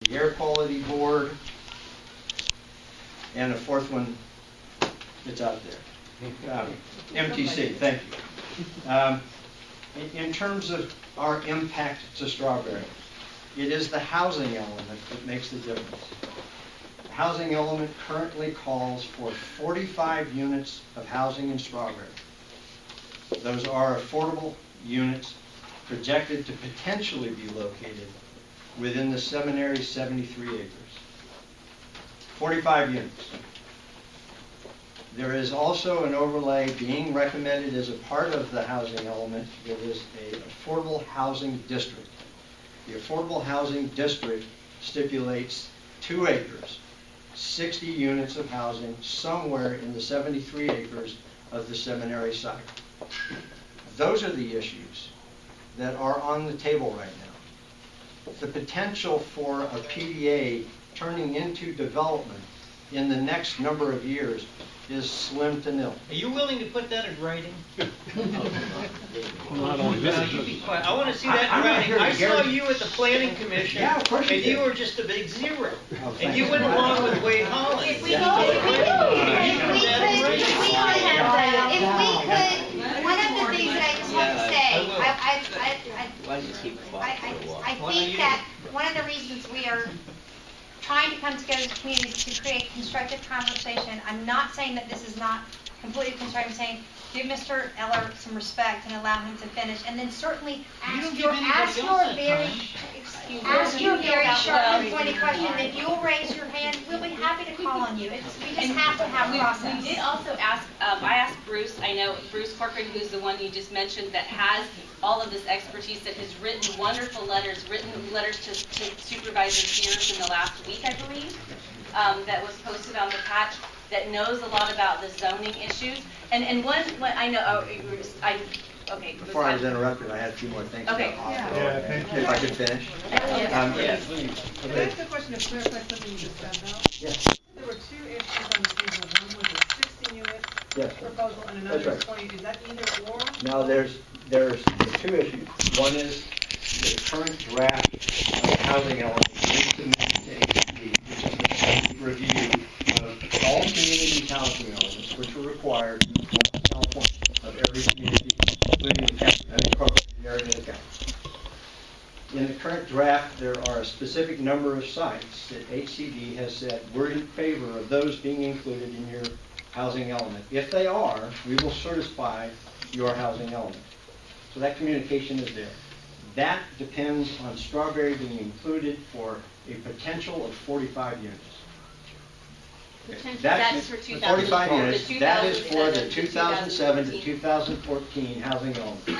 the Air Quality Board, and a fourth one that's out there. MTC, thank you. In terms of our impact to Strawberry, it is the housing element that makes the difference. The housing element currently calls for 45 units of housing in Strawberry. Those are affordable units projected to potentially be located within the seminary's 73 acres. 45 units. There is also an overlay being recommended as a part of the housing element. It is an affordable housing district. The affordable housing district stipulates 2 acres, 60 units of housing somewhere in the 73 acres of the seminary site. Those are the issues that are on the table right now. The potential for a PDA turning into development in the next number of years is slim to nil. Are you willing to put that in writing? Not only this. You be quiet. I want to see that in writing. I saw you at the planning commission, Yeah, of course you and did. you were just a big zero. Oh, And you went along with Wade Holland. If we could, one of the things that I just want to say, I think that one of the reasons we are trying to come together as a community is to create constructive conversation. I'm not saying that this is not completely constructive. I'm saying give Mr. Eller some respect and allow him to finish, and then certainly ask your very sharp and pointed question. If you'll raise your hand, we'll be happy to call on you. We just have to have a process. We did also ask, I asked Bruce, I know Bruce Corcoran, who's the one you just mentioned, that has all of this expertise, that has written wonderful letters, to Supervisor Sears in the last week, I believe, that was posted on the patch, that knows a lot about the zoning issues. And one I know, okay. Before I was interrupted, I had a few more things. Okay. If I could finish. Yes, please. Can I ask a question to clarify something you just said now? Yes. There were 2 issues on the table. One was a 60 unit Yes. proposal and another is 20. Is that either or? Now there's 2 issues. One is the current draft of the housing element needs to maintain the review of all community housing elements, which are required in California of every community, including the unincorporated area of the county. In the current draft, there are a specific number of sites that HCD has said we're in favor of those being included in your housing element. If they are, we will certify your housing element. So that communication is there. That depends on Strawberry being included for a potential of 45 units. That's for 45 units. That is for the 2007 2007 to 2014 housing element, the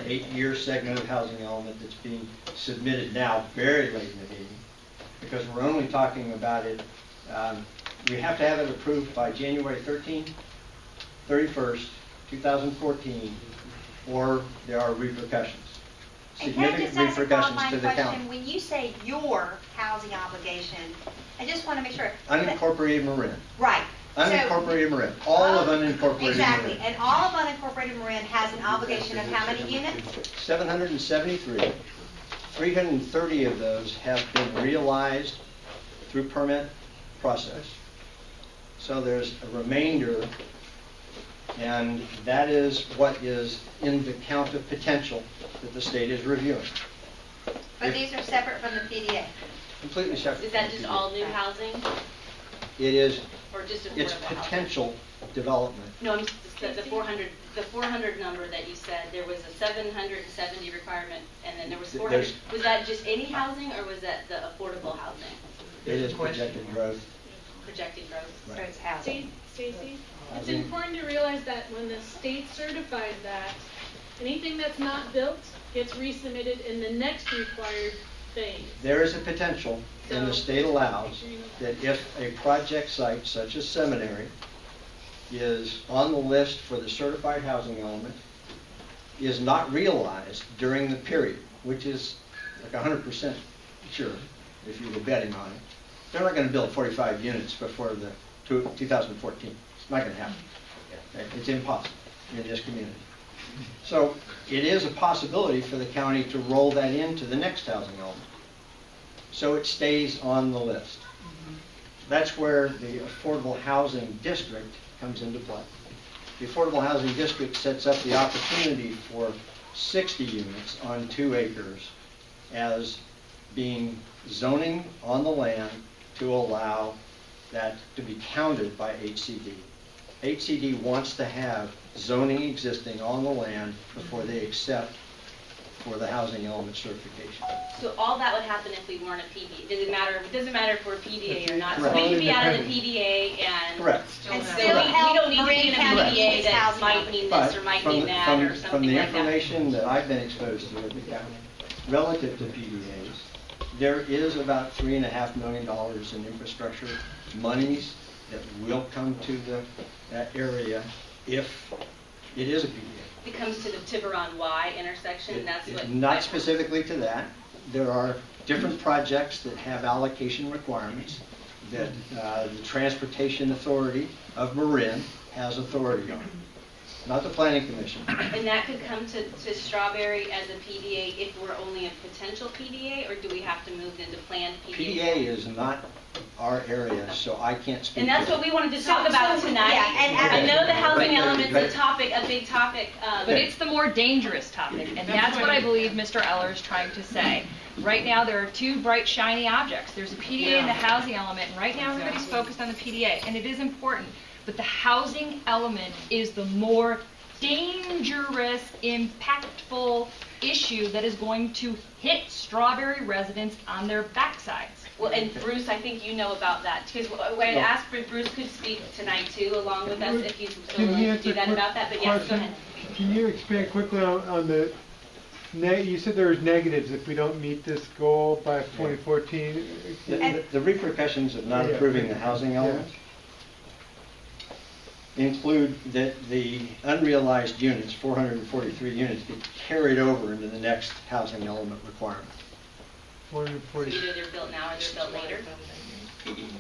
8-year segment of housing element that's being submitted now, very late in the meeting, because we're only talking about it. We have to have it approved by January 31st, 2014, or there are repercussions. And can I just ask a qualifying to the county. question? When you say your housing obligation, I just want to make sure. Unincorporated Marin. Right. Unincorporated Marin. All of unincorporated exactly. Marin. And all of unincorporated Marin has an obligation of how many units? 773. 330 of those have been realized through permit process. So there's a remainder, and that is what is in the count of potential that the state is reviewing. But these are separate from the PDA. Completely separate. Is that just all new housing? It is. Or just It's affordable potential development. No, I'm just, the 400 number that you said, there was a 770 requirement, and then there was 400. Was that just any housing, or was that the affordable housing? It is projected growth. Projected growth. Right. So it's housing. Stacy, it's important to realize that when the state certifies that, anything that's not built gets resubmitted in the next required phase. There is a potential, and the state allows, that if a project site such as seminary is on the list for the certified housing element, is not realized during the period, which is like 100% sure, if you were betting on it, they're not going to build 45 units before the 2014. It's not going to happen. It's impossible in this community. So it is a possibility for the county to roll that into the next housing element. so it stays on the list. That's where the affordable housing district comes into play. The affordable housing district sets up the opportunity for 60 units on 2 acres as being zoning on the land to allow that to be counted by HCD. HCD wants to have zoning existing on the land before they accept for the housing element certification. So all that would happen if we weren't a PDA. It doesn't matter if we're a PDA or not. So Correct. we could be out of the PDA and. Correct. And So still we help don't need to Marin be in a County PDA meet its that housing might element. mean But this or might from mean the- that from- or From something the like that. information that I've been exposed to at the county, relative to PDAs, there is about $3.5 million in infrastructure monies that will come to that area if it is a PDA. It comes to the Tiburon Y intersection, that's what. Not specifically to that. There are different projects that have allocation requirements that the Transportation Authority of Marin has authority on, not the Planning Commission. And that could come to Strawberry as a PDA if we're only a potential PDA, or do we have to move into planned PDA? PDA is not our area, so I can't speak And that's to what it. we wanted to talk about tonight. yeah, and I know the housing Right, element's right. a big topic. But it's the more dangerous topic, and that's what I believe Mr. Eller is trying to say. Right now, there are 2 bright, shiny objects. There's a PDA and the housing element, and right now everybody's focused on the PDA, and it is important. But the housing element is the more dangerous, impactful issue that is going to hit Strawberry residents on their backsides. Well, and Bruce, I think you know about that, because when I asked if Bruce could speak tonight too, along with us, if he's Can willing you to do answer that quick about that, but yes, go question? ahead. Can you expand quickly on the, you said there was negatives if we don't meet this goal by 2014? The repercussions of not Yeah. approving the housing Yeah. element include that the unrealized units, 443 units, get carried over into the next housing element requirement. 440. Either they're built now or they're built later.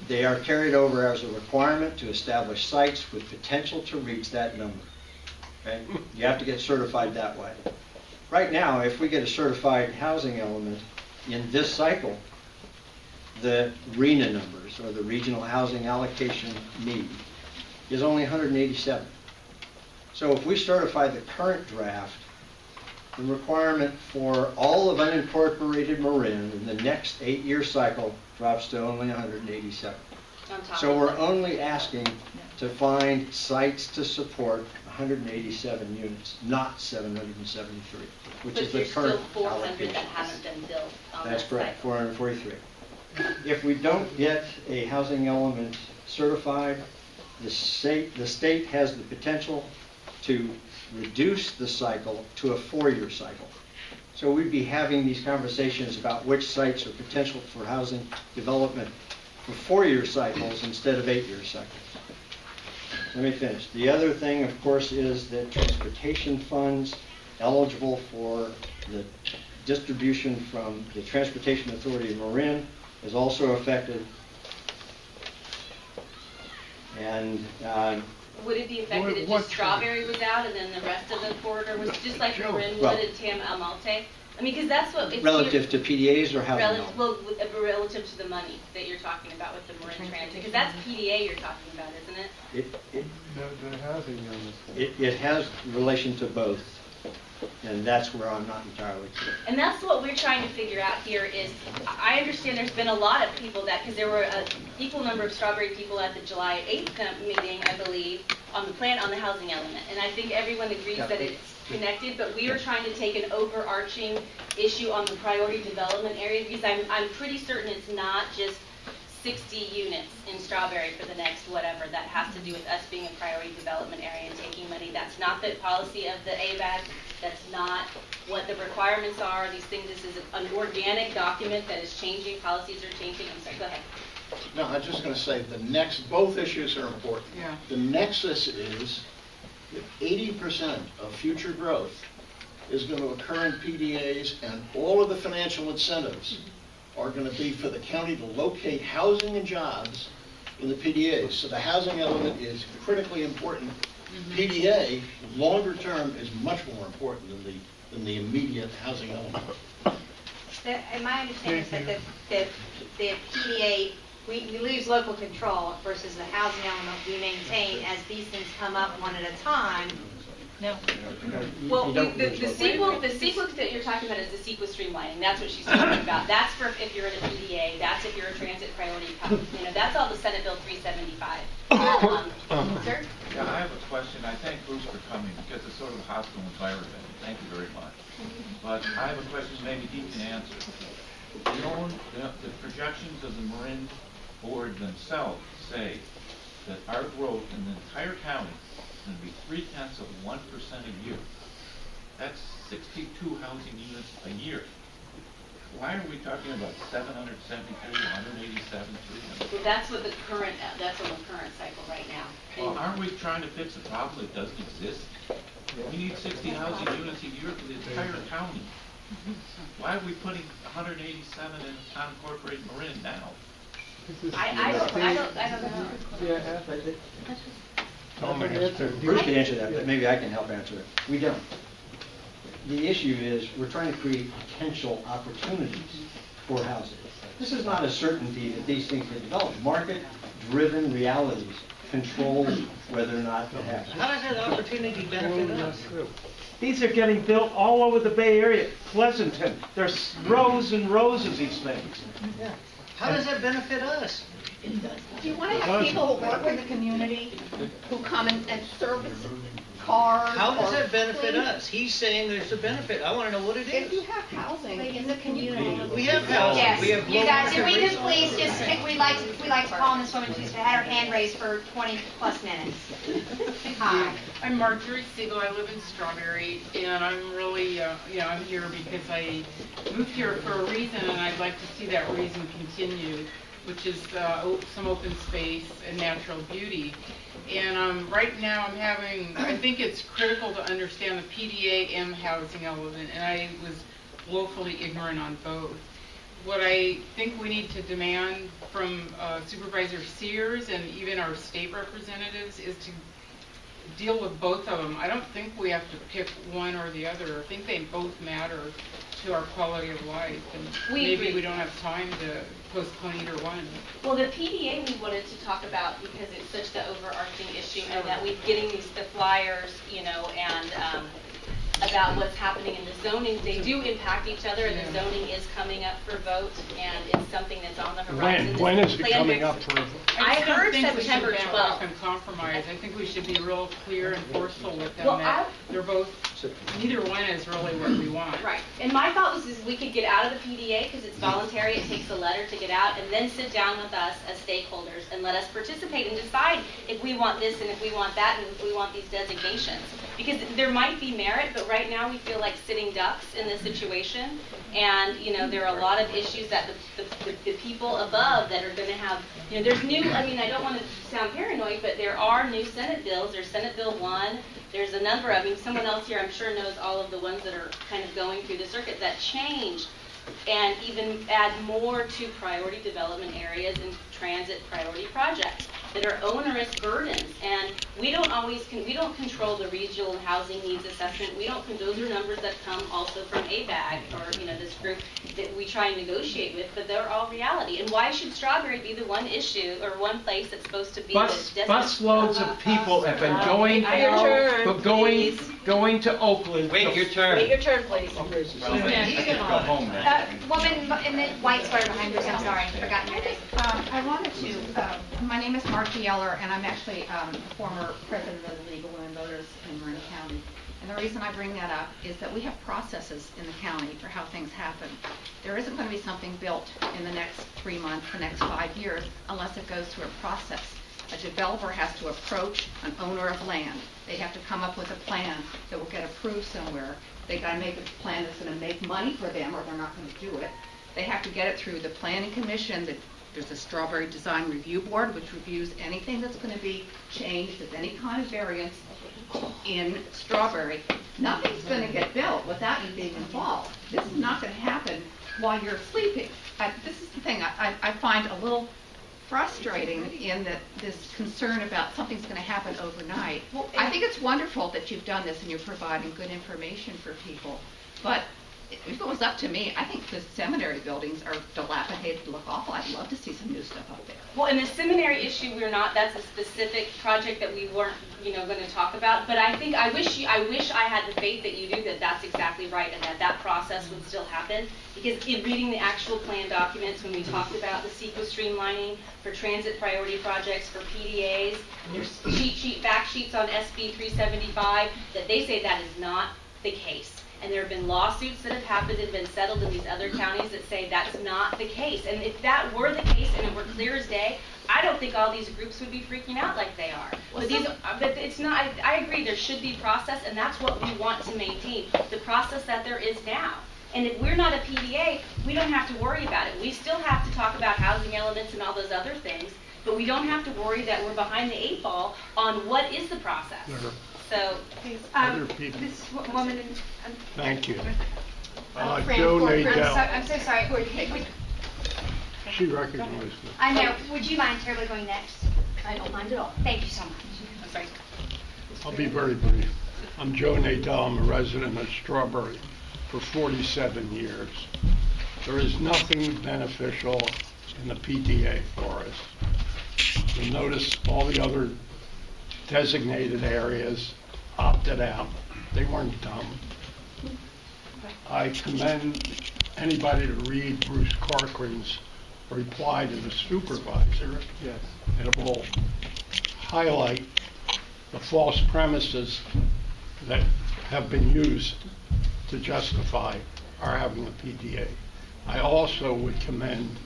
They are carried over as a requirement to establish sites with potential to reach that number. Okay? You have to get certified that way. Right now, if we get a certified housing element in this cycle, the RENA numbers, or the Regional Housing Allocation Need, is only 187. So if we certify the current draft, the requirement for all of unincorporated Marin in the next 8-year cycle drops to only 187. On top So of we're that. only asking to find sites to support 187 units, not 773, which But is the there's still current 400 allocation. that haven't been built on that That's correct, cycle. 443. If we don't get a housing element certified, the state has the potential to reduce the cycle to a 4-year cycle. So we'd be having these conversations about which sites are potential for housing development for 4-year cycles instead of 8-year cycles. Let me finish. The other thing, of course, is that transportation funds eligible for the distribution from the Transportation Authority of Marin is also affected. And Would it be affected if just Strawberry was out and then the rest of the corridor was just like Marinwood Well- and Tam Almalte? I mean, because that's what. if relative to PDAs or housing Relative, element? relative to the money that you're talking about with the Marin Transit, because that's PDA you're talking about, isn't it? The housing element. It has relation to both, and that's where I'm not entirely clear. And that's what we're trying to figure out here is, I understand there's been a lot of people that, because there were an equal number of Strawberry people at the July 8th meeting, I believe, on the housing element. And I think everyone agrees that it's connected, but we are trying to take an overarching issue on the priority development area, because I'm pretty certain it's not just 60 units in Strawberry for the next whatever. That has to do with us being a priority development area and taking money. That's not the policy of the ABAG. That's not what the requirements are. These things, this is an organic document that is changing. Policies are changing. I'm sorry, go ahead. No, I'm just going to say both issues are important. Yeah. The nexus is that 80% of future growth is going to occur in PDAs, and all of the financial incentives are going to be for the county to locate housing and jobs in the PDAs. So the housing element is critically important. PDA, longer term, is much more important than the immediate housing element. And my understanding is that the the PDA, we lose local control versus the housing element we maintain as these things come up one at a time. No. Well, the sequence that you're talking about is the sequence streamlining. That's what she's talking about. That's for if you're in a PDA. That's if you're a transit priority. That's all the Senate Bill 375. Sir? Yeah, I have a question. I thank Bruce for coming because it's sort of a hostile environment. Thank you very much. But I have a question maybe he can answer. The projections of the Marin board themselves say that our growth in the entire county is going to be 0.3% a year. That's 62 housing units a year. Why are we talking about 773, 187, 300? Well, that's on the current cycle right now. Well, aren't we trying to fix a problem that doesn't exist? We need 60 housing units a year for the entire county. Why are we putting 187 in unincorporated Marin now? I don't know. Yeah, Bruce can answer that, but maybe I can help answer it. We don't. The issue is we're trying to create potential opportunities for housing. This is not a certainty that these things get developed. Market-driven realities control whether or not it happens. How does that opportunity benefit us? These are getting built all over the Bay Area, Pleasanton. There's rows and rows of these things. Yeah. How does that benefit us? Do you want to have people who work in the community who come and service cars? How does that benefit us? He's saying there's a benefit. I want to know what it If you is. have housing in the community. We have housing. Yes, We have you low guys, if we market could rates. please just, we like to call on this woman who's had her hand raised for 20 plus minutes. Hi. I'm Marjorie Siegel. I live in Strawberry, and I'm really, I'm here because I moved here for a reason, and I'd like to see that reason continue, which is some open space and natural beauty. And right now I think it's critical to understand the PDA and housing element, and I was woefully ignorant on both. What I think we need to demand from Supervisor Sears and even our state representatives is to deal with both of them. I don't think we have to pick one or the other. I think they both matter to our quality of life, and maybe we don't have time to postpone either one. Well, the PDA we wanted to talk about because it's such the overarching issue, and that we're getting the flyers, and about what's happening in the zoning. They do impact each other, and the zoning is coming up for vote, and it's something that's on the horizon. When is it coming up for? I heard September We should 12th. and compromise. I think we should be real clear and forceful with them Well, that they're both. Neither one is really what we want. Right. And my thought was we could get out of the PDA because it's voluntary. It takes a letter to get out, and then sit down with us as stakeholders and let us participate and decide if we want this and if we want that and if we want these designations. Because there might be merit, but right now we feel like sitting ducks in this situation. And, there are a lot of issues that the people above that are going to have, there's new, I don't want to sound paranoid, but there are new Senate bills. There's Senate Bill 1. There's a number of, someone else here I'm sure knows all of the ones that are kind of going through the circuit that change and even add more to priority development areas and transit priority projects that are onerous burdens. And we don't control the regional housing needs assessment. Those are numbers that come also from ABAG or, this group that we try and negotiate with, but they're all reality. And why should Strawberry be the one issue or one place that's supposed to be Bus loads of people have been going to Oakland. Wait your turn. Wait your turn, please. Woman in the white sweater behind you, I'm sorry, I forgot your name. I wanted to, my name is Marcia Yeller, and I'm actually former president of the League of Women Voters in Marin County. And the reason I bring that up is that we have processes in the county for how things happen. There isn't going to be something built in the next 3 months, the next 5 years, unless it goes through a process. A developer has to approach an owner of land. They have to come up with a plan that will get approved somewhere. They got to make a plan that's going to make money for them, or they're not going to do it. They have to get it through the planning commission. There's a Strawberry Design Review Board, which reviews anything that's going to be changed as any kind of variance in Strawberry. Nothing's going to get built without you being involved. This is not going to happen while you're sleeping. This is the thing I find a little frustrating in this concern about something's going to happen overnight. I think it's wonderful that you've done this and you're providing good information for people, but if it was up to me, I think the seminary buildings are dilapidated, look awful. I'd love to see some new stuff up there. Well, in the seminary issue, that's a specific project that we weren't, going to talk about. But I wish I had the faith that you do that that's exactly right and that process would still happen. Because in reading the actual plan documents, when we talked about the CEQA streamlining for transit priority projects, for PDAs, there's fact sheets on SB 375 that they say that is not the case. And there have been lawsuits that have happened and been settled in these other counties that say that's not the case. And if that were the case and it were clear as day, I don't think all these groups would be freaking out like they are. But it's not. I agree. There should be process, and that's what we want to maintain, the process that there is now. And if we're not a PDA, we don't have to worry about it. We still have to talk about housing elements and all those other things, but we don't have to worry that we're behind the 8 ball on what is the process. So, this woman. Thank you. Joe Nadell. I'm so sorry. She recognized me. I know. Would you mind terribly going next? I don't mind at all. Thank you so much. I'm sorry. I'll be very brief. I'm Joe Nadell. I'm a resident of Strawberry for 47 years. There is nothing beneficial in the PDA for us. You'll notice all the other designated areas opted out. They weren't dumb. I commend anybody to read Bruce Corcoran's reply to the supervisor. Yes. It will highlight the false premises that have been used to justify our having a PDA. I also would commend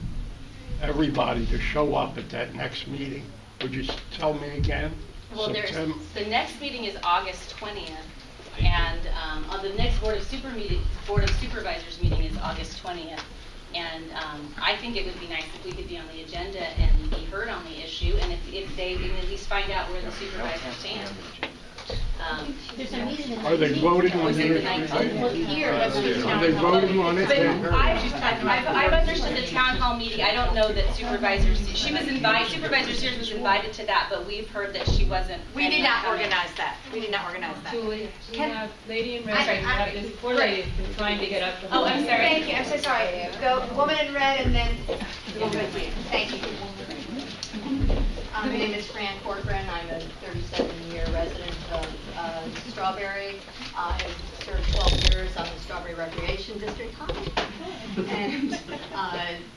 everybody to show up at that next meeting. Would you tell me again? Well, the next meeting is August 20th, and on the next Board of Supervisors meeting is August 20th. And I think it would be nice if we could be on the agenda and be heard on the issue, and if they can at least find out where the supervisors stand. Are they voting on it? Are they voting on it? I've understood the town hall meeting. I don't know that Supervisor Sears was invited to that, but we've heard that she wasn't. We did not organize that. Lady in red, you have this poor lady trying to get up. Oh, I'm sorry. Thank you. I'm so sorry. The woman in red and then the woman in blue. Thank you. My name is Fran Corcoran. I'm a 37-year resident of Strawberry. I've served 12 years on the Strawberry Recreation District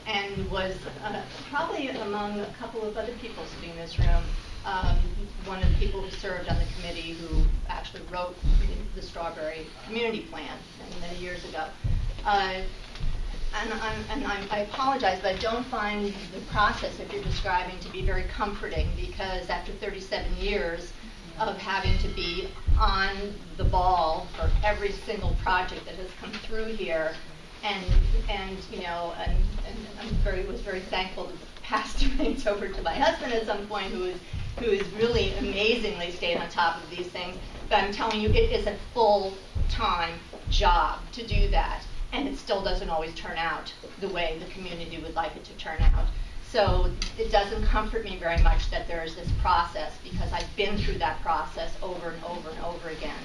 and was probably among a couple of other people sitting in this room, one of the people who served on the committee who actually wrote the Strawberry Community Plan many years ago. I apologize, but I don't find the process that you're describing to be very comforting, because after 37 years of having to be on the ball for every single project that has come through here, and I was very thankful to pass the reins over to my husband at some point, who is really amazingly stayed on top of these things. But I'm telling you, it is a full-time job to do that. And it still doesn't always turn out the way the community would like it to turn out. So it doesn't comfort me very much that there is this process, because I've been through that process over and over and over again.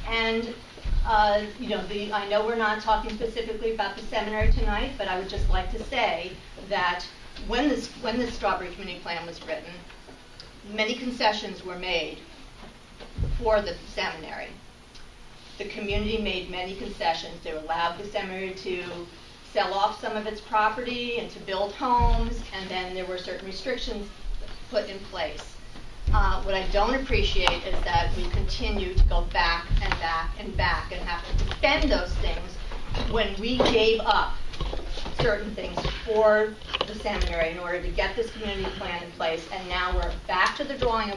And I know we're not talking specifically about the seminary tonight, but I would just like to say that when this Strawberry Community Plan was written, many concessions were made for the seminary. The community made many concessions. They allowed the seminary to sell off some of its property and to build homes, and then there were certain restrictions put in place. What I don't appreciate is that we continue to go back and back and back and have to defend those things when we gave up certain things for the seminary in order to get this community plan in place, and now we're back to the drawing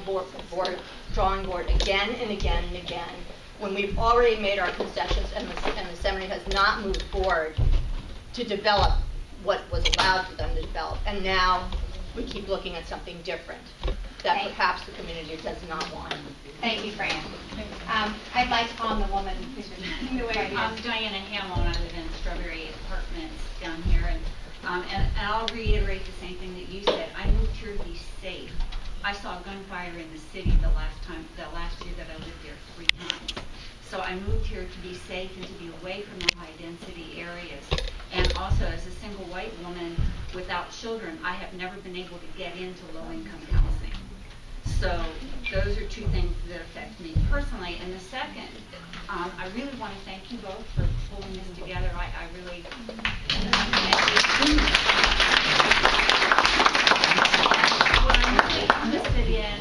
board again and again and again, when we've already made our concessions and the seminary has not moved forward to develop what was allowed for them to develop. And now we keep looking at something different that perhaps the community does not want. Thank you, Fran. I'd like to call on the woman who's been I'm Diana Hamill, and I live in Strawberry Apartments down here. And I'll reiterate the same thing that you said. I moved here to be safe. I saw gunfire in the city the last year that I lived there 3 times. So I moved here to be safe and to be away from the high-density areas. And also, as a single white woman without children, I have never been able to get into low-income housing. So those are two things that affect me personally. And the second, I really want to thank you both for pulling this together. I really what I'm really interested in,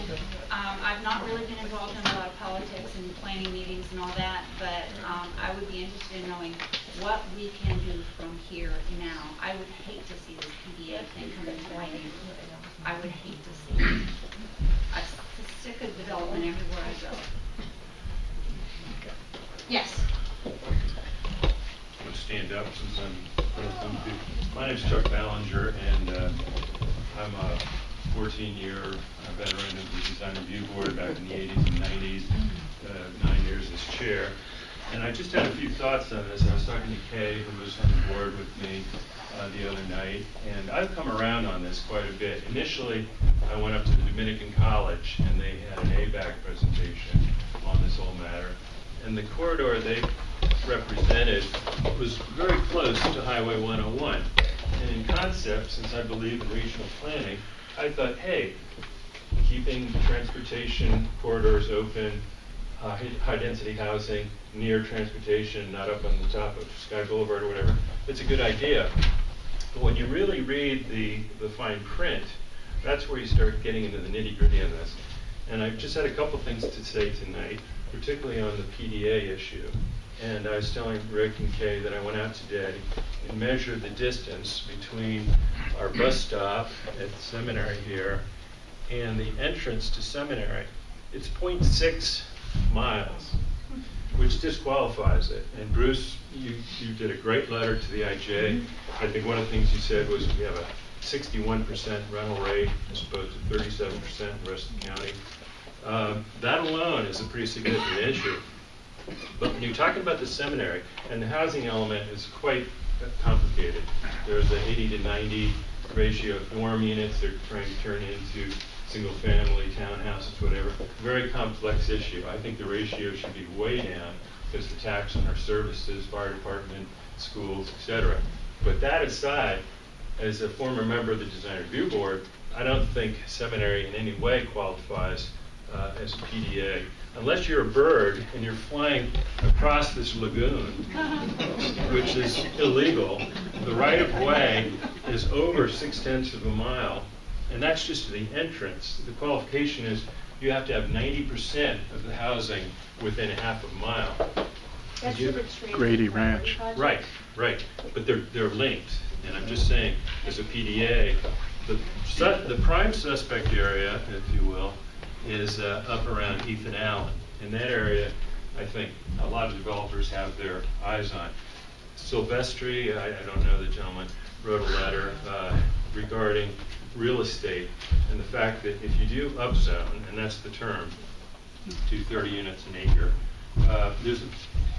I've not really been involved in a lot of politics and planning meetings and all that, but I would be interested in knowing what we can do from here now. I would hate to see this PDA thing come into my neighborhood. I would hate to see it. I'm sick of development everywhere I go. Yes. I'm going to stand up since I'm going to come to. My name is Chuck Ballinger, and I'm a 14-year veteran of the Design Review Board back in the 80s and 90s, 9 years as chair. And I just had a few thoughts on this. I was talking to Kay, who was on the board with me the other night, and I've come around on this quite a bit. Initially, I went up to the Dominican College, and they had an ABAC presentation on this whole matter. And the corridor they represented was very close to Highway 101. And in concept, since I believe in regional planning, I thought, hey, keeping transportation corridors open, high-density housing near transportation, not up on the top of Sky Boulevard or whatever, it's a good idea. But when you really read the fine print, that's where you start getting into the nitty-gritty of this. And I've just had a couple things to say tonight, particularly on the PDA issue. And I was telling Rick and Kay that I went out today and measured the distance between our bus stop at the seminary here and the entrance to seminary. It's 0.6 miles, which disqualifies it. And Bruce, you did a great letter to the IJ. I think one of the things you said was we have a 61% rental rate as opposed to 37% in the rest of the county. That alone is a pretty significant issue. But when you're talking about the seminary, and the housing element is quite complicated. There's an 80 to 90 ratio of dorm units they're trying to turn into single-family townhouses, whatever. Very complex issue. I think the ratio should be way down because the tax on our services, fire department, schools, etc. But that aside, as a former member of the Design Review Board, I don't think seminary in any way qualifies as a PDA. Unless you're a bird and you're flying across this lagoon, which is illegal, the right-of-way is over 0.6 of a mile, and that's just the entrance. The qualification is you have to have 90% of the housing within half a mile. That's Grady Ranch. Right, right. But they're linked. And I'm just saying, as a PDA, the prime suspect area, if you will, is up around Ethan Allen. In that area, I think a lot of developers have their eyes on. Silvestri, I don't know the gentleman, wrote a letter regarding real estate and the fact that if you do upzone, and that's the term, to 30 units an acre, there's a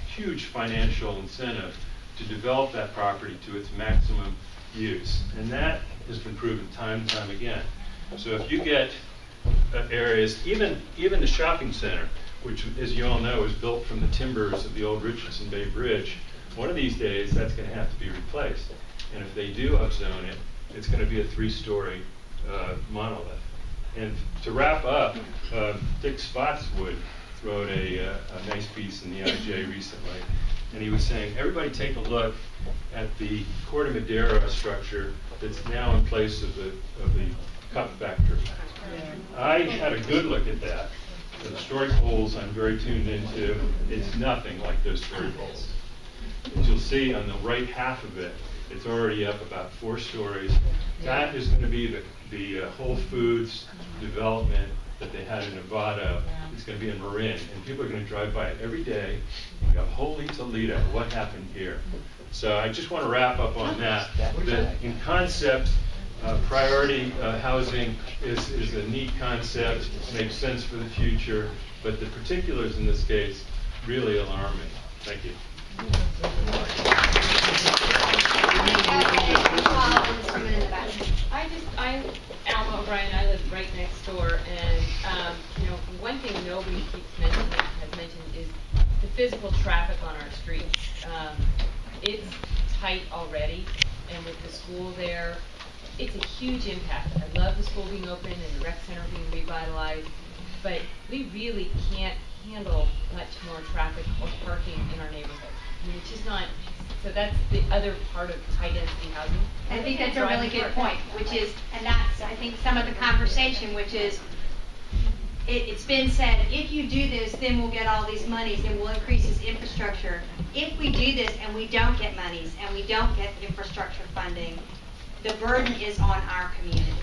huge financial incentive to develop that property to its maximum use. And that has been proven time and time again. So if you get areas, even the shopping center, which, as you all know, is built from the timbers of the old Richardson Bay Bridge, one of these days that's going to have to be replaced. And if they do upzone it, it's going to be a 3-story monolith. And to wrap up, Dick Spotswood wrote a nice piece in the IJ recently, and he was saying, everybody take a look at the Corte Madera structure that's now in place of the cup factory. I had a good look at that. The story poles I'm very tuned into, it's nothing like those story poles. As you'll see on the right half of it, it's already up about 4 stories. That is going to be the Whole Foods development that they had in Nevada. It's going to be in Marin, and people are going to drive by it every day. You have Holy Toledo, what happened here? So I just want to wrap up on that. That in concept, priority housing is a neat concept, makes sense for the future, but the particulars in this case really alarm me. Thank you. I'm Alma O'Brien. I live right next door, and one thing nobody keeps mentioning, has mentioned, is the physical traffic on our streets. It's tight already, and with the school there, it's a huge impact. I love the school being open and the rec center being revitalized, but we really can't handle much more traffic or parking in our neighborhood. I mean, it's just not, so that's the other part of high-density housing. I think that's a really good point, which is, and that's, I think, some of the conversation, which is, it's been said, if you do this, then we'll get all these monies and we'll increase this infrastructure. If we do this and we don't get monies and we don't get infrastructure funding, the burden is on our community.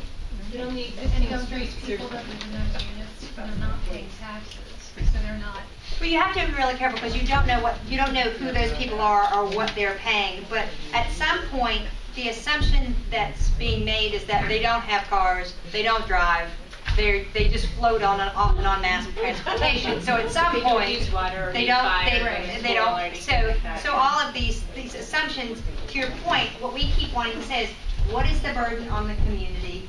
But on the existing streets, there's... People don't live in those units, they're not paying taxes, so they're not. Well, you have to be really careful because you don't know who those people are or what they're paying. But at some point, the assumption that's being made is that they don't have cars, they don't drive, they just float on and off and on mass transportation. So at some point, they don't. So all of these assumptions. To your point, what we keep wanting to say is, what is the burden on the community?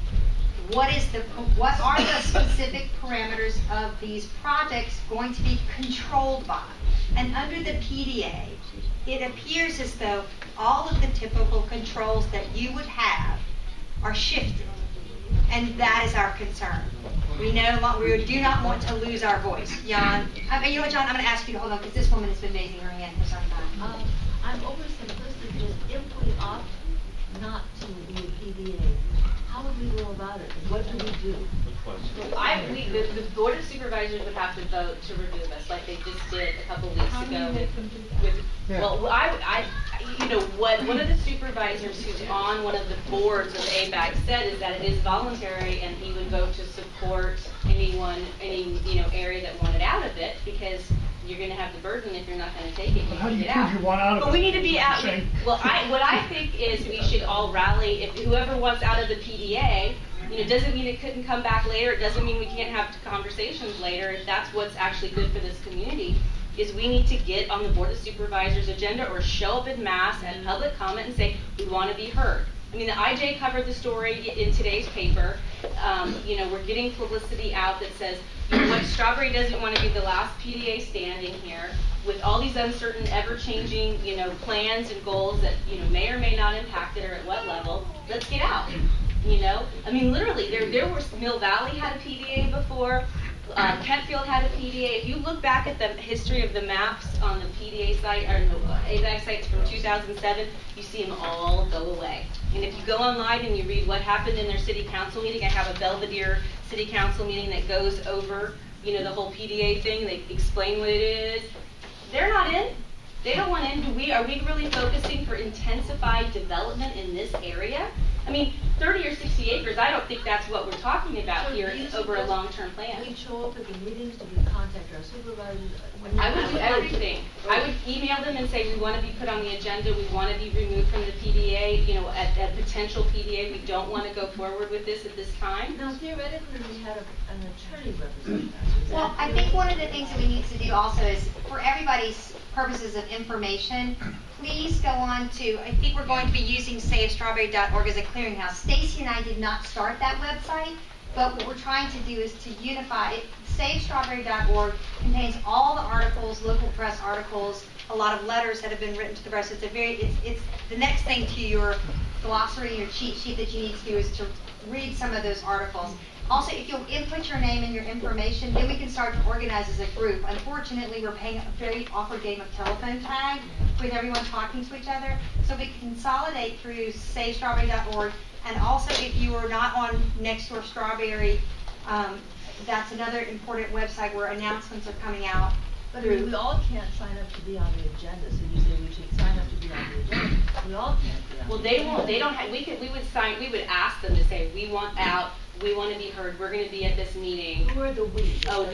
What are the specific parameters of these projects going to be controlled by? And under the PDA, it appears as though all of the typical controls that you would have are shifted. And that is our concern. We do not want to lose our voice. Jan, you know what, John, I'm going to ask you to hold on because this woman has been raising her hand for some time. I'm oversimplistic, just if we opt not to do a PDA, how would we go about it? What do we do? The Board of Supervisors would have to vote to remove us, like they just did a couple weeks ago. One of the supervisors who's on one of the boards of ABAG said is that it is voluntary, and he would vote to support any area that wanted out of it, because you're going to have the burden if you're not going to take it. How do you prove you want out of it? But we need to be out. What I think is we should all rally. If whoever wants out of the PDA, doesn't mean it couldn't come back later. It doesn't mean we can't have conversations later. If that's what's actually good for this community, is we need to get on the Board of Supervisors agenda or show up in mass and public comment and say we want to be heard. I mean, the IJ covered the story in today's paper. We're getting publicity out that says, Strawberry doesn't want to be the last PDA standing here with all these uncertain, ever-changing, plans and goals that, may or may not impact it or at what level. Let's get out. I mean, literally, there was Mill Valley had a PDA before. Kentfield had a PDA. If you look back at the history of the maps on the PDA site, or ABAG sites from 2007, you see them all go away. And if you go online and you read what happened in their city council meeting, I have a Belvedere city council meeting that goes over, the whole PDA thing. They explain what it is. They're not in. They don't want in. Are we really focusing for intensified development in this area? I mean, 30 or 60 acres, I don't think that's what we're talking about here over a long-term plan. We show up at the meetings, do we contact our supervisors? I would do everything. I would email them and say we want to be put on the agenda, we want to be removed from the PDA, at potential PDA, we don't want to go forward with this at this time. Now, theoretically, we had an attorney represent us. Well, I think one of the things that we need to do also is, for everybody's purposes of information, please go on to, I think we're going to be using SaveStrawberry.org as a clearinghouse. Stacy and I did not start that website, but what we're trying to do is to unify it. SaveStrawberry.org contains all the articles, local press articles, a lot of letters that have been written to the press. It's the next thing to your glossary, your cheat sheet that you need to do is to read some of those articles. Also, if you'll input your name and your information, then we can start to organize as a group. Unfortunately, we're playing a very awkward game of telephone tag with everyone talking to each other. So we can consolidate through SaveStrawberry.org. And also, if you are not on Nextdoor Strawberry, that's another important website where announcements are coming out. But I mean, we all can't sign up to be on the agenda, so you say we should sign up to be on the agenda. We all can't be on the agenda. Well, they don't have, we would ask them to say, we want out, we want to be heard, we're going to be at this meeting. Who are the we? The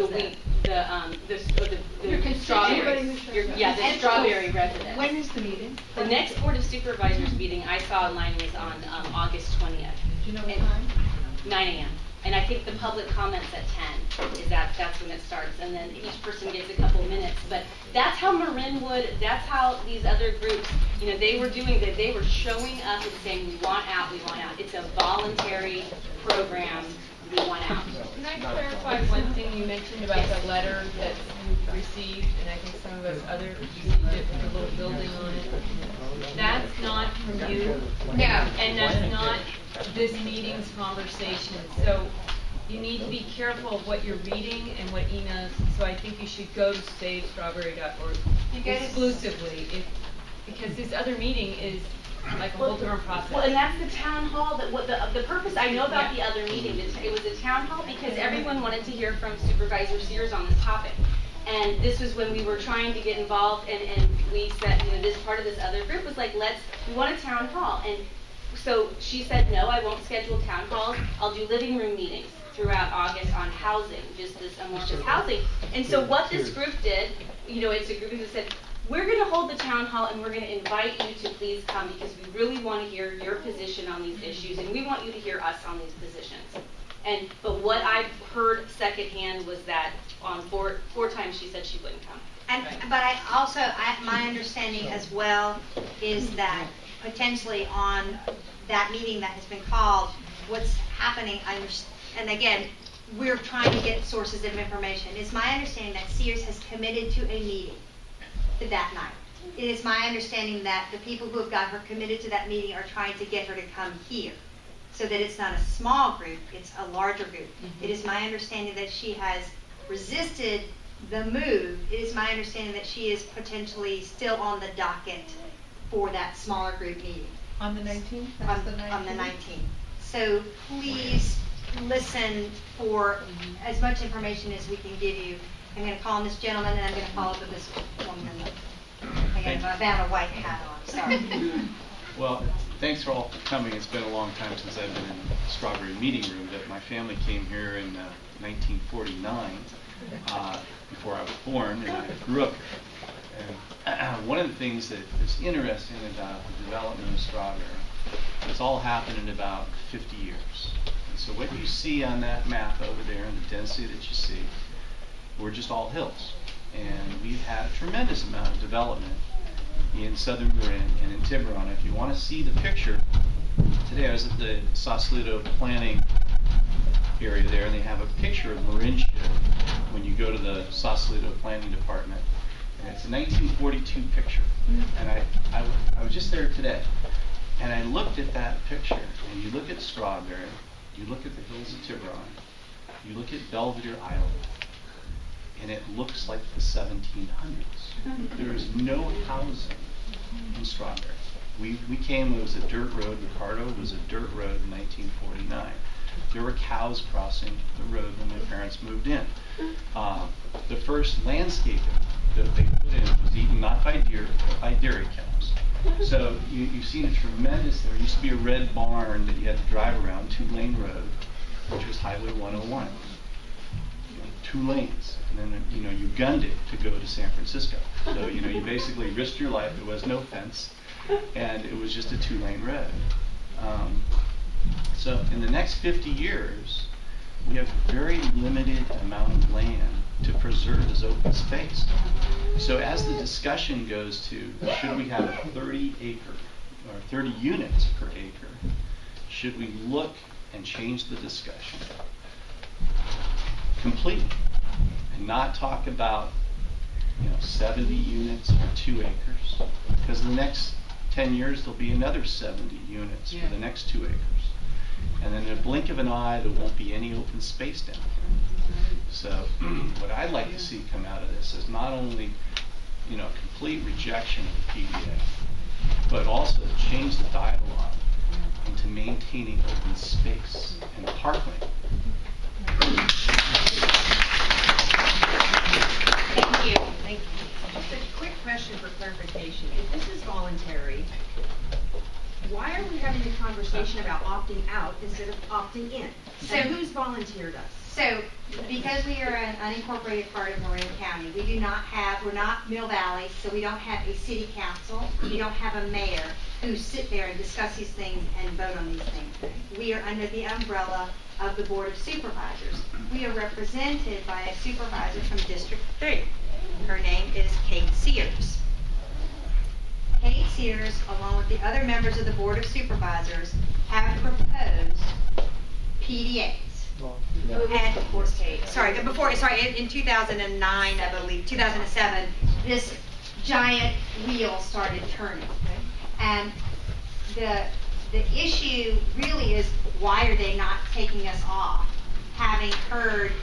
strawberry. The strawberry residents. When is the meeting? The next Board of Supervisors meeting I saw online was on August 20th. Do you know what time? 9 a.m. And I think the public comments at 10 that's when it starts, and then each person gets a couple minutes. But that's how Marin would. That's how these other groups, they were doing that. They were showing up and saying, "We want out. We want out." It's a voluntary program. We want out. Can I clarify one thing you mentioned about the letter that received, and I think some of us other received it with a little building on it. That's not from you. No. And that's not this meeting's conversation. So you need to be careful of what you're reading and what emails. So I think you should go to savestrawberry.org exclusively, because this other meeting is like a whole different process. Well, and that's the town hall, that what the purpose, I know about the other meeting, it was a town hall because everyone wanted to hear from Supervisor Sears on this topic. And this was when we were trying to get involved, and we said, this part of this other group was like, we want a town hall. And so she said, no, I won't schedule town halls, I'll do living room meetings throughout August on housing, just this amorphous housing. And so what this group did, it's a group that said, we're going to hold the town hall and we're going to invite you to please come because we really want to hear your position on these issues and we want you to hear us on these positions. But what I've heard secondhand was that on four times she said she wouldn't come. But my understanding as well is that potentially on that meeting that has been called, what's happening, and again, we're trying to get sources of information. It's my understanding that Sears has committed to a meeting that night. It is my understanding that the people who have got her committed to that meeting are trying to get her to come here so that it's not a small group, it's a larger group. It is my understanding that she has resisted the move. It is my understanding that she is potentially still on the docket for that smaller group meeting. On the 19th? On the 19th. So please listen for as much information as we can give you. I'm going to call on this gentleman, and I'm going to follow up with this woman. I have a white hat on. Sorry. Well, thanks for all coming. It's been a long time since I've been in the Strawberry meeting room. But my family came here in 1949, before I was born, and I grew up here. And one of the things that is interesting about the development of Strawberry, it's all happened in about 50 years. And so what you see on that map over there, and the density that you see, we're just all hills. And we've had a tremendous amount of development in southern Marin and in Tiburon. If you want to see the picture, today I was at the Sausalito planning area there, and they have a picture of Marin ship when you go to the Sausalito planning department. And it's a 1942 picture. And I was just there today. And I looked at that picture, and you look at Strawberry, you look at the hills of Tiburon, you look at Belvedere Island, and it looks like the 1700s. There is no housing in Strawberry. We came, it was a dirt road. Ricardo was a dirt road in 1949. There were cows crossing the road when my parents moved in. The first landscaping that they put in was eaten not by deer, but by dairy cows. So you've seen a tremendous, there used to be a red barn that you had to drive around, 2-lane road, which was Highway 101. 2 lanes. And then, you gunned it to go to San Francisco. So, you basically risked your life. There was no fence, and it was just a 2-lane road. So in the next 50 years, we have a very limited amount of land to preserve as open space. So as the discussion goes to, should we have 30 or 30 units per acre, should we look and change the discussion completely and not talk about 70 units for 2 acres, because in the next 10 years there'll be another 70 units for the next 2 acres. And then in a blink of an eye, there won't be any open space down here. So what I'd like to see come out of this is not only, complete rejection of the PDA, but also change the dialogue into maintaining open space and parkland. Thank you. Thank you. Just a quick question for clarification. If this is voluntary, why are we having a conversation about opting out instead of opting in? So who's volunteered us? So, because we are an unincorporated part of Marin County, we're not Mill Valley, so we don't have a city council, we don't have a mayor who sit there and discuss these things and vote on these things. We are under the umbrella of the Board of Supervisors. We are represented by a supervisor from District 3. Her name is Kate Sears. Kate Sears, along with the other members of the Board of Supervisors, have proposed PDAs. In 2009, I believe, 2007, this giant wheel started turning. And the issue really is, why are they not taking us off? Having heard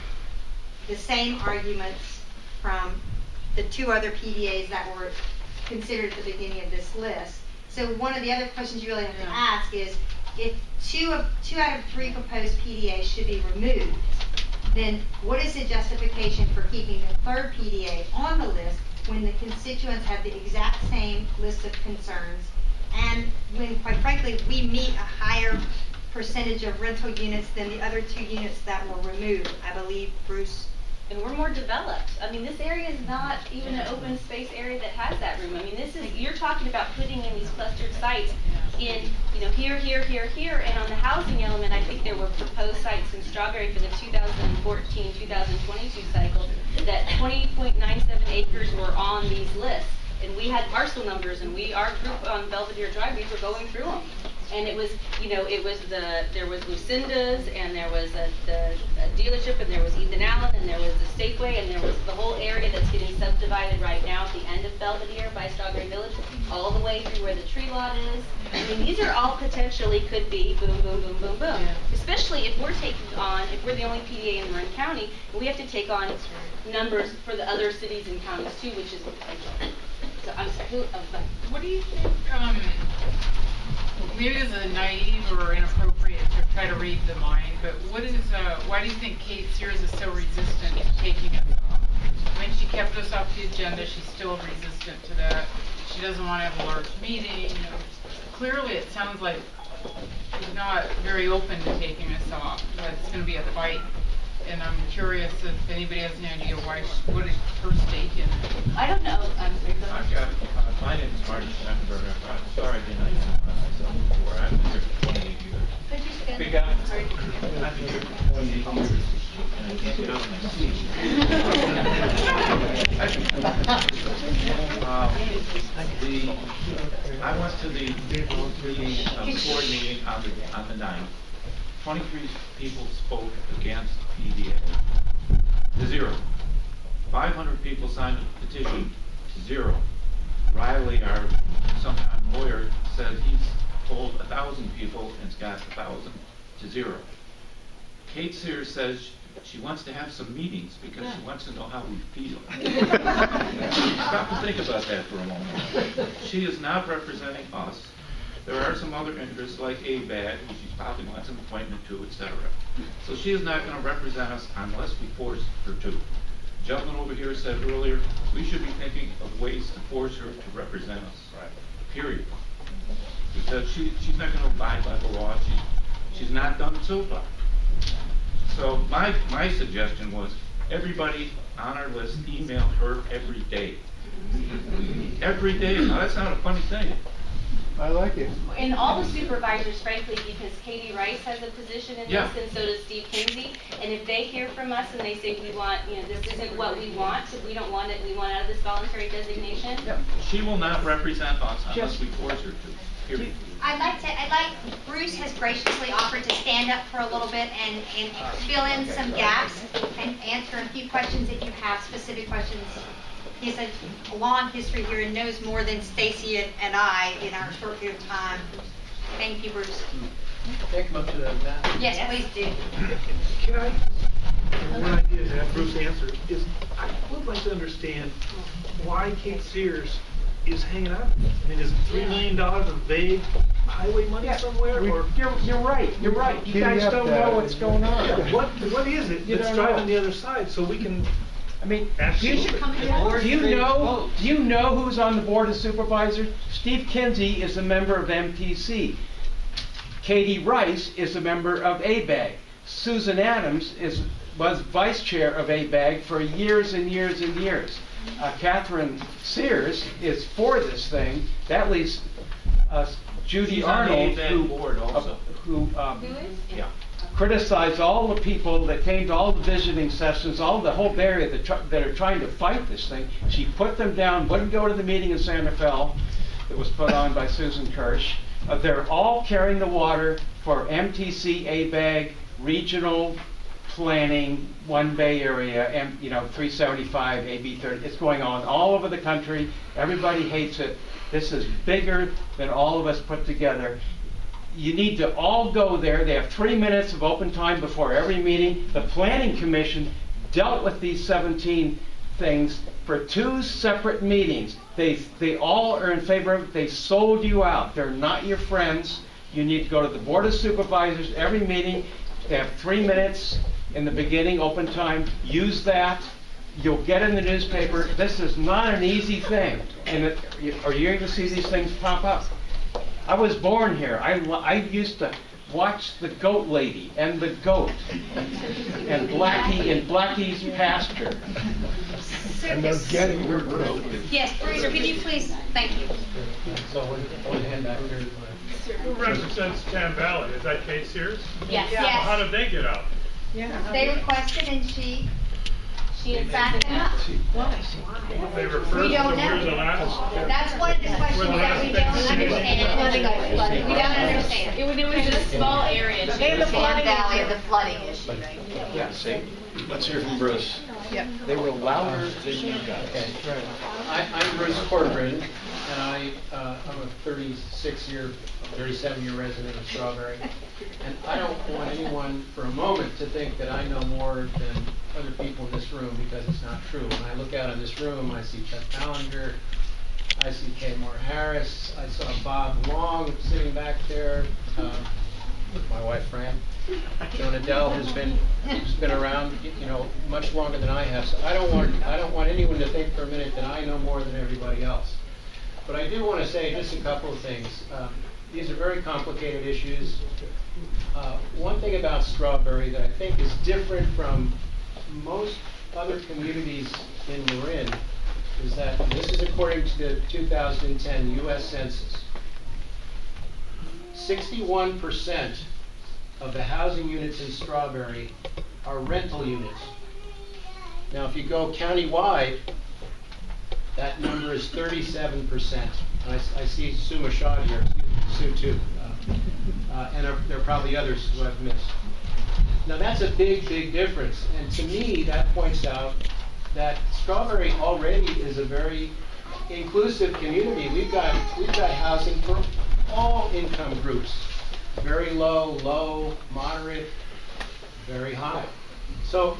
the same arguments from the two other PDAs that were considered at the beginning of this list. So one of the other questions you really have to ask is, if two out of three proposed PDAs should be removed, then what is the justification for keeping the third PDA on the list when the constituents have the exact same list of concerns, and when, quite frankly, we meet a higher percentage of rental units than the other two units that were removed? I believe, Bruce. And we're more developed. I mean, this area is not even an open space area that has that room. I mean, you're talking about putting in these clustered sites in, here, and on the housing element, I think there were proposed sites in Strawberry for the 2014-2022 cycle that 20.97 acres were on these lists. And we had parcel numbers, and our group on Belvedere Drive, we were going through them. And it was, there was Lucinda's, and there was the dealership, and there was Ethan Allen, and there was the Safeway, and there was the whole area that's getting subdivided right now at the end of Belvedere by Strawberry Village, all the way through where the tree lot is. I mean, these are all potentially could be boom, boom, boom, boom, boom. Yeah. Especially if we're if we're the only PDA in Marin County, and we have to take on numbers for the other cities and counties too, which is potential. So I'm sorry, what do you think, maybe this is naive or inappropriate to try to read the mind, but why do you think Kate Sears is so resistant to taking it off? I mean, she kept us off the agenda, she's still resistant to that. She doesn't want to have a large meeting, Clearly, it sounds like she's not very open to taking us off, that it's going to be a fight. And I'm curious if anybody has any idea what is her stake in it. I don't know. I've got, my name is Martin Schneckenberger. I'm sorry I didn't identify myself before. I've been here for 28 years. Could you stand? Speak up. I've been here for 28 years. And I can't get out of my seat. I went to the board meeting on the 9th. 23 people spoke against PDA. To 0. 500 people signed a petition. To 0. Riley, our sometime lawyer, said he's told 1,000 people and it's got 1,000. To 0. Kate Sears says she wants to have some meetings because she wants to know how we feel. Stop and think about that for a moment. She is not representing us. There are some other interests like ABAG, who she's probably wants an appointment to, etc. So she is not going to represent us unless we force her to. The gentleman over here said earlier, we should be thinking of ways to force her to represent us. Right. Period. Because she's not going to abide by the law. She's not done it so far. So my suggestion was everybody on our list email her every day. Every day. Now that's not a funny thing. I like it. And all the supervisors, frankly, because Katie Rice has a position in this, and so does Steve Kinsey. And if they hear from us and they say, we want, this isn't what we want, we don't want it, we want out of this voluntary designation. Yep. She will not represent us unless we force her to. Period. Bruce has graciously offered to stand up for a little bit and fill in some gaps and answer a few questions if you have specific questions. He has a long history here and knows more than Stacy and I in our short period of time. Thank you, Bruce. Can I come up to that? Yes, please do. Can I? One idea to have Bruce answer is I would like to understand why Kate Sears is hanging out. I mean, is it $3 million of vague highway money somewhere? Or You're right. You're right. You guys don't know what's going on. What is it that's driving the other side so we can? I mean, do you know who's on the board of supervisors? Steve Kinsey is a member of MTC. Katie Rice is a member of ABAG. Susan Adams was vice chair of ABAG for years and years and years. Catherine Sears is for this thing. That leaves Judy Arnold, who criticized all the people that came to all the visiting sessions, all the whole area that are trying to fight this thing. She put them down, wouldn't go to the meeting in Santa Fe that was put on by Susan Kirsch. They're all carrying the water for MTC, ABAG, regional planning, one Bay Area, and 375, AB 30. It's going on all over the country. Everybody hates it. This is bigger than all of us put together. You need to all go there. They have 3 minutes of open time before every meeting. The Planning Commission dealt with these 17 things for 2 separate meetings. They all are in favor of it. They sold you out. They're not your friends. You need to go to the Board of Supervisors every meeting. They have 3 minutes in the beginning, open time. Use that. You'll get in the newspaper. This is not an easy thing. And are you going to see these things pop up? I was born here. I used to watch the goat lady and the goat and Blackie and Blackie's pasture. And they're getting their goat. Yes, Bruce, could you please, thank you. So one hand back here. Who represents Tam Valley? Is that Kate Sears? Yes. Well, how did they get out? They requested and she backed them up. They referred We to don't where's the know. last? That's one of the questions that we don't understand. We don't understand. It was a small area. The Valley of the flooding issue, right? Yeah, see, let's hear from Bruce. Yep. They were louder than you guys. Okay. I'm Bruce Corcoran, and I'm a 37-year resident of Strawberry. And I don't want anyone for a moment to think that I know more than other people in this room, because it's not true. When I look out in this room, I see Chuck Ballinger, I see Kay Moore Harris, I saw Bob Long sitting back there with my wife Fran. Joan Adele has been around, much longer than I have. So I don't want anyone to think for a minute that I know more than everybody else. But I do want to say just a couple of things. These are very complicated issues. One thing about Strawberry that I think is different from most other communities in Marin is that, and this is according to the 2010 U.S. Census, 61% of the housing units in Strawberry are rental units. Now, if you go countywide, that number is 37%. I see Sue Mashad here, Sue too, and there are probably others who I've missed. Now that's a big, big difference, and to me that points out that Strawberry already is a very inclusive community. We've got housing for all income groups, very low, moderate, very high. So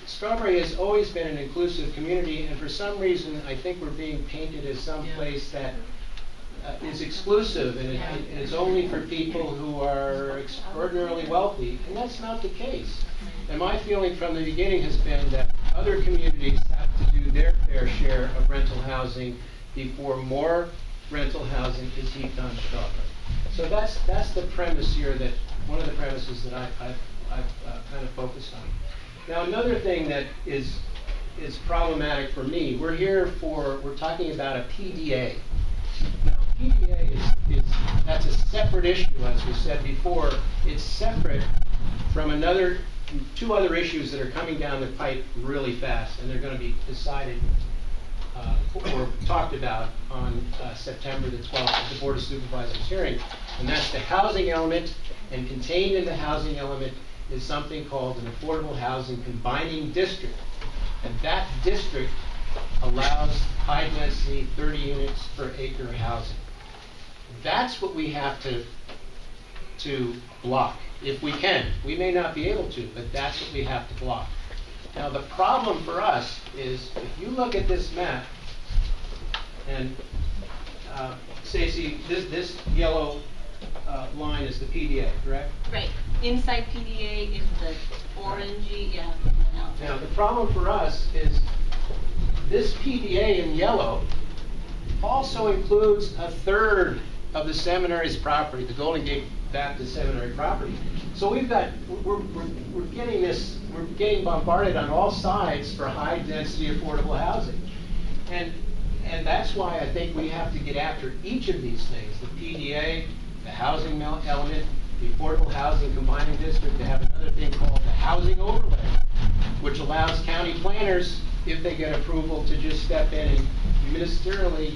Strawberry has always been an inclusive community, and for some reason I think we're being painted as some place that is exclusive and is only for people who are extraordinarily wealthy, and that's not the case. And my feeling from the beginning has been that other communities have to do their fair share of rental housing before more rental housing is heaped on Strawberry. So that's the premise here, that one of the premises that I've kind of focused on. Now another thing that is problematic for me, we're talking about a PDA. Now, PDA that's a separate issue, as we said before. It's separate from two other issues that are coming down the pipe really fast, and they're going to be decided or talked about on September the 12th at the Board of Supervisors hearing, and that's the housing element, and contained in the housing element is something called an affordable housing combining district, and that district allows high density 30 units per acre housing. That's what we have to block, if we can. We may not be able to, but that's what we have to block. Now the problem for us is, if you look at this map, and Stacey, this yellow line is the PDA, correct? Right. Inside PDA is the orangey, yeah. Now the problem for us is this PDA in yellow also includes a third of the seminary's property, the Golden Gate Baptist Seminary property. So we're getting bombarded on all sides for high density affordable housing. And that's why I think we have to get after each of these things, the PDA, the housing element, the affordable housing combining district. They have another thing called the housing overlay, which allows county planners, if they get approval, to just step in and ministerially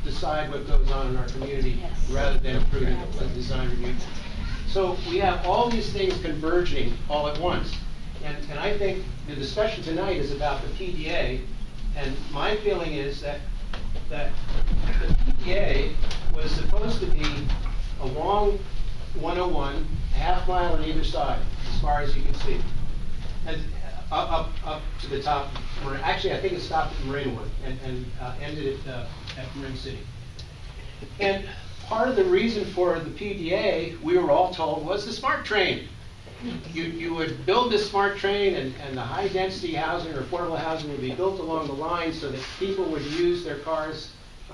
decide what goes on in our community, rather than approving the design review. So we have all these things converging all at once. And I think the discussion tonight is about the PDA, and my feeling is that the PDA was supposed to be along 101, a half mile on either side, as far as you can see. And up to the top, actually I think it stopped at Marinwood and ended at Marin City. And part of the reason for the PDA, we were all told, was the smart train. You would build this smart train and the high density housing or affordable housing would be built along the line so that people would use their cars,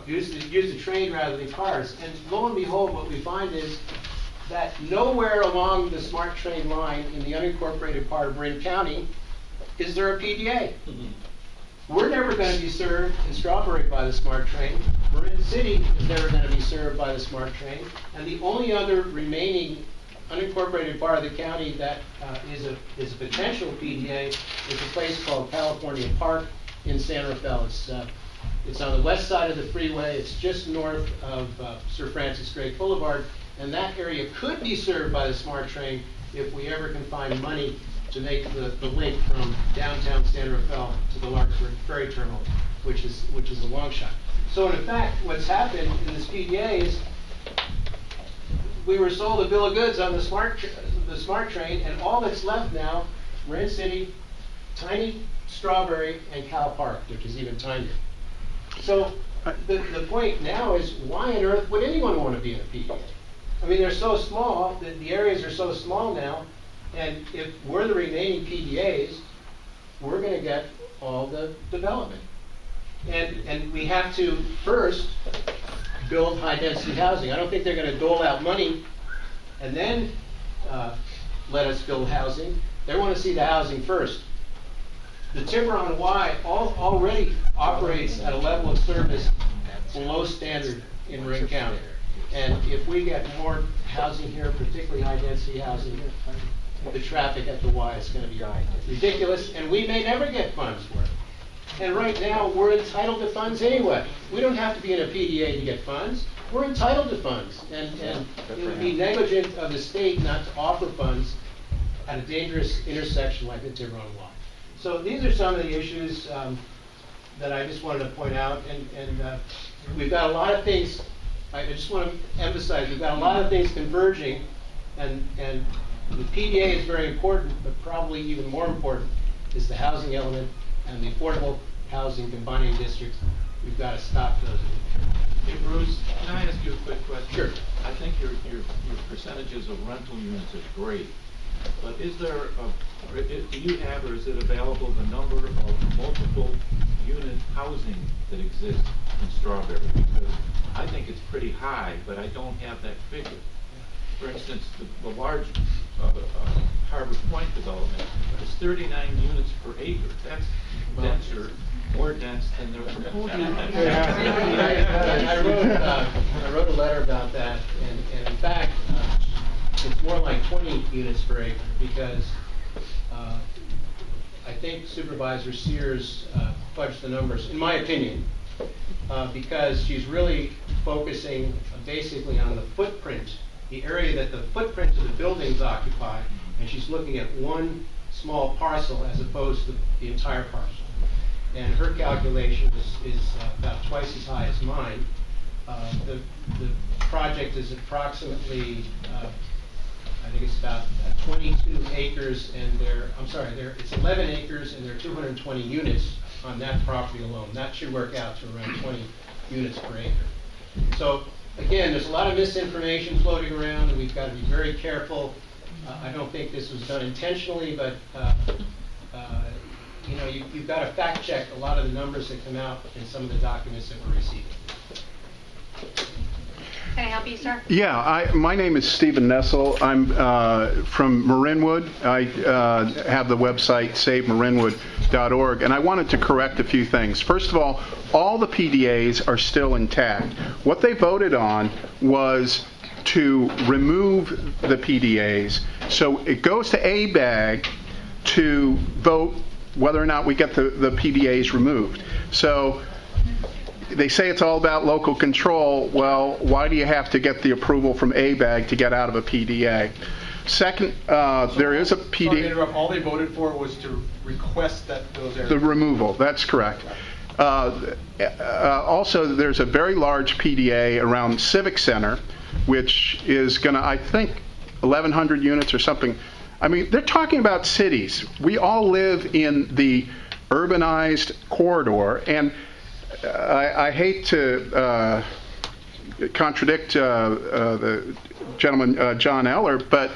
use the train rather than cars. And lo and behold, what we find is that nowhere along the smart train line in the unincorporated part of Marin County is there a PDA. We're never going to be served in Strawberry by the smart train. Marin City is never going to be served by the smart train. And the only other remaining unincorporated part of the county that is a potential PDA is a place called California Park in San Rafael. It's on the west side of the freeway. It's just north of Sir Francis Drake Boulevard. And that area could be served by the smart train if we ever can find money to make the link from downtown San Rafael to the Larkspur Ferry Terminal, which is a long shot. So in fact, what's happened in this PDA is we were sold a bill of goods on the smart train, and all that's left now, Marin City, tiny Strawberry, and Cal Park, which is even tinier. So the point now is, why on earth would anyone want to be in a PDA? I mean, they're so small, the areas are so small now, and if we're the remaining PDAs, we're going to get all the development. And we have to first build high-density housing. I don't think they're going to dole out money and then let us build housing. They want to see the housing first. The Tiburon Y already operates at a level of service below standard in Marin County. And if we get more housing here, particularly high-density housing, the traffic at the Y is going to be ridiculous, and we may never get funds for it. And right now, we're entitled to funds anyway. We don't have to be in a PDA to get funds. We're entitled to funds. And it would be negligent of the state not to offer funds at a dangerous intersection like the Tiburon Y. So these are some of the issues that I just wanted to point out. And we've got a lot of things, I just want to emphasize, we've got a lot of things converging. And the PDA is very important, but probably even more important is the housing element and the affordable housing combining districts. We've got to stop those. Hey Bruce, can I ask you a quick question? Sure. I think your percentages of rental units is great, but is there do you have, or is it available, the number of multiple unit housing that exists in Strawberry? Because I think it's pretty high, but I don't have that figure. For instance, the large Harbor Point development is 39 units per acre. That's denser, more dense than they're proposing. I wrote a letter about that, and in fact, it's more like 20 units per acre because I think Supervisor Sears fudged the numbers, in my opinion, because she's really focusing basically on the footprint, the area that the footprint of the buildings occupy, and she's looking at one small parcel as opposed to the entire parcel. And her calculation is about twice as high as mine. The project is approximately, I think it's about 22 acres, and it's 11 acres, and there are 220 units on that property alone. That should work out to around 20 units per acre. So again, there's a lot of misinformation floating around, and we've got to be very careful. I don't think this was done intentionally, but you've got to fact check a lot of the numbers that come out in some of the documents that we're receiving. Can I help you, sir? Yeah, my name is Stephen Nessel. I'm from Marinwood. I have the website savemarinwood.org, and I wanted to correct a few things. First of all the PDAs are still intact. What they voted on was to remove the PDAs. So it goes to ABAG to vote whether or not we get the PDAs removed. So they say it's all about local control. Well, why do you have to get the approval from ABAG to get out of a PDA? Second, there is a Sorry to PD. interrupt. All they voted for was to request that those areas. The removal, that's correct. Also, there's a very large PDA around Civic Center, which is going to, I think, 1,100 units or something. I mean, they're talking about cities. We all live in the urbanized corridor, and I hate to contradict the gentleman, John Eller, but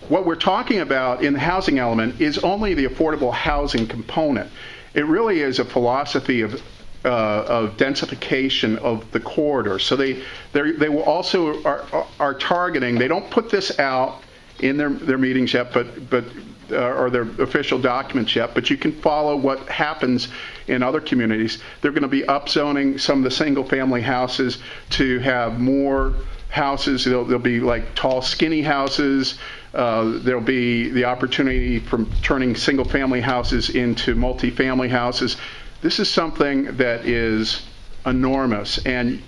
what we're talking about in the housing element is only the affordable housing component. It really is a philosophy of densification of the corridor. So they will also are targeting. They don't put this out in their meetings yet, but or their official documents yet. But you can follow what happens in other communities. They're going to be upzoning some of the single-family houses to have more houses. There'll be like tall, skinny houses. There'll be the opportunity from turning single-family houses into multi-family houses. This is something that is enormous, and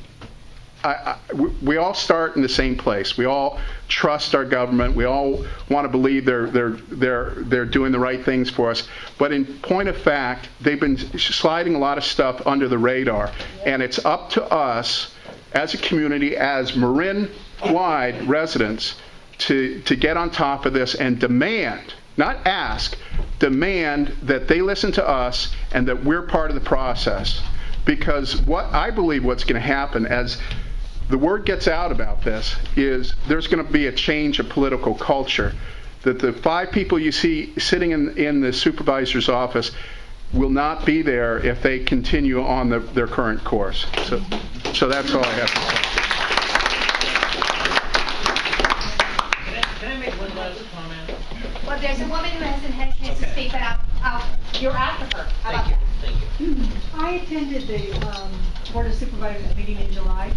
we all start in the same place. We all trust our government. We all want to believe they're doing the right things for us. But in point of fact, they've been sliding a lot of stuff under the radar, and it's up to us as a community, as Marin-wide residents, to get on top of this and demand, not ask, demand that they listen to us and that we're part of the process. Because what I believe what's going to happen as the word gets out about this is there's going to be a change of political culture. That the 5 people you see sitting in the supervisor's office will not be there if they continue on their current course. So that's all I have to say. Can I make one last comment? Well, there's a woman who hasn't had a chance to speak, but you're after her. How about that? Thank you. I attended the Board of Supervisors meeting in July,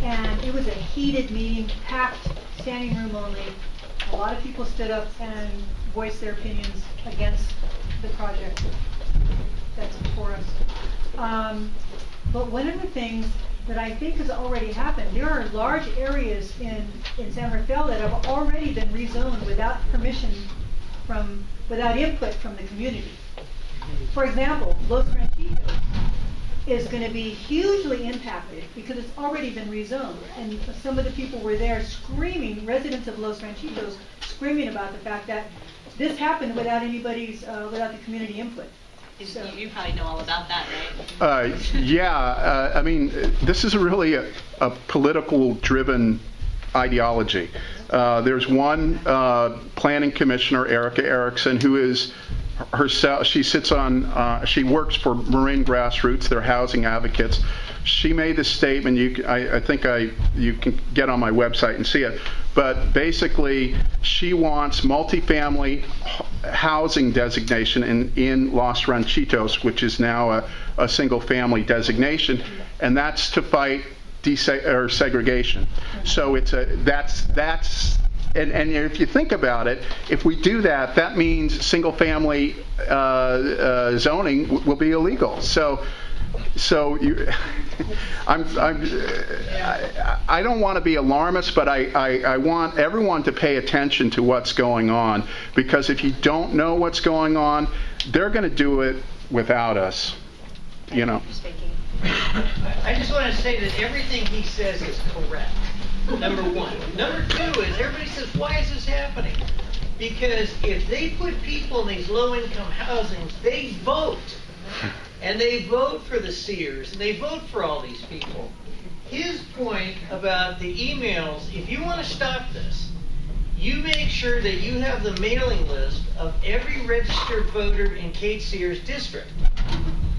and it was a heated meeting, packed, standing room only. A lot of people stood up and voiced their opinions against the project that's before us. But one of the things that I think has already happened, there are large areas in San Rafael that have already been rezoned without permission without input from the community. For example, Los Ranchitos is going to be hugely impacted because it's already been rezoned. And some of the people were there screaming, residents of Los Ranchitos, screaming about the fact that this happened without without the community input. So. You probably know all about that, right? I mean, this is really a political-driven ideology. There's one planning commissioner, Erica Erickson, who is herself. She sits on. She works for Marin Grassroots. They're housing advocates. She made this statement. I think you can get on my website and see it. But basically, she wants multifamily housing designation in Los Ranchitos, which is now a single-family designation, and that's to fight segregation. So that's and if you think about it, if we do that, that means single-family zoning will be illegal. So I don't want to be alarmist, but I want everyone to pay attention to what's going on, because if you don't know what's going on, they're going to do it without us, you know. I just want to say that everything he says is correct, number one. Number two is everybody says, why is this happening? Because if they put people in these low-income housings, they vote. And they vote for the Sears, and they vote for all these people. His point about the emails, if you want to stop this, you make sure that you have the mailing list of every registered voter in Kate Sears' district.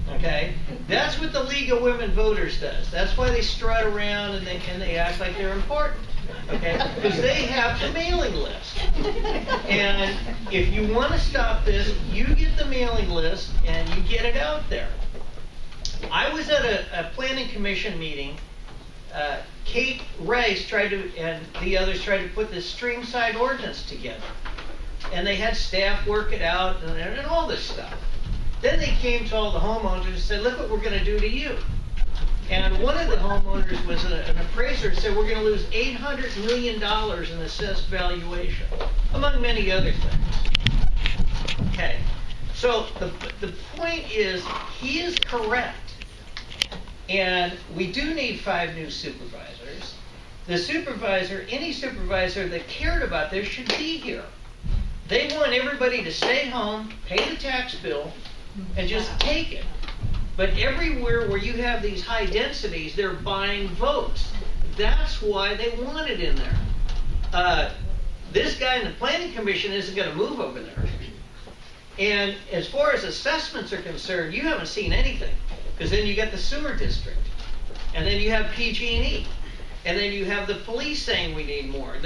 Okay? That's what the League of Women Voters does. That's why they strut around and they act like they're important. Okay? Because they have the mailing list. And if you want to stop this, you get the mailing list and you get it out there. I was at a planning commission meeting. Kate Rice and the others tried to put this stream-side ordinance together. And they had staff work it out and all this stuff. Then they came to all the homeowners and said, look what we're going to do to you. And one of the homeowners was an appraiser, said we're gonna lose $800 million in assessed valuation, among many other things. Okay, so the point is, he is correct. And we do need 5 new supervisors. The supervisor, any supervisor that cared about this should be here. They want everybody to stay home, pay the tax bill, and just take it. But everywhere where you have these high densities, they're buying votes. That's why they want it in there. This guy in the planning commission isn't going to move over there. And as far as assessments are concerned, you haven't seen anything. Because then you got the sewer district. And then you have PG&E. And then you have the police saying we need more.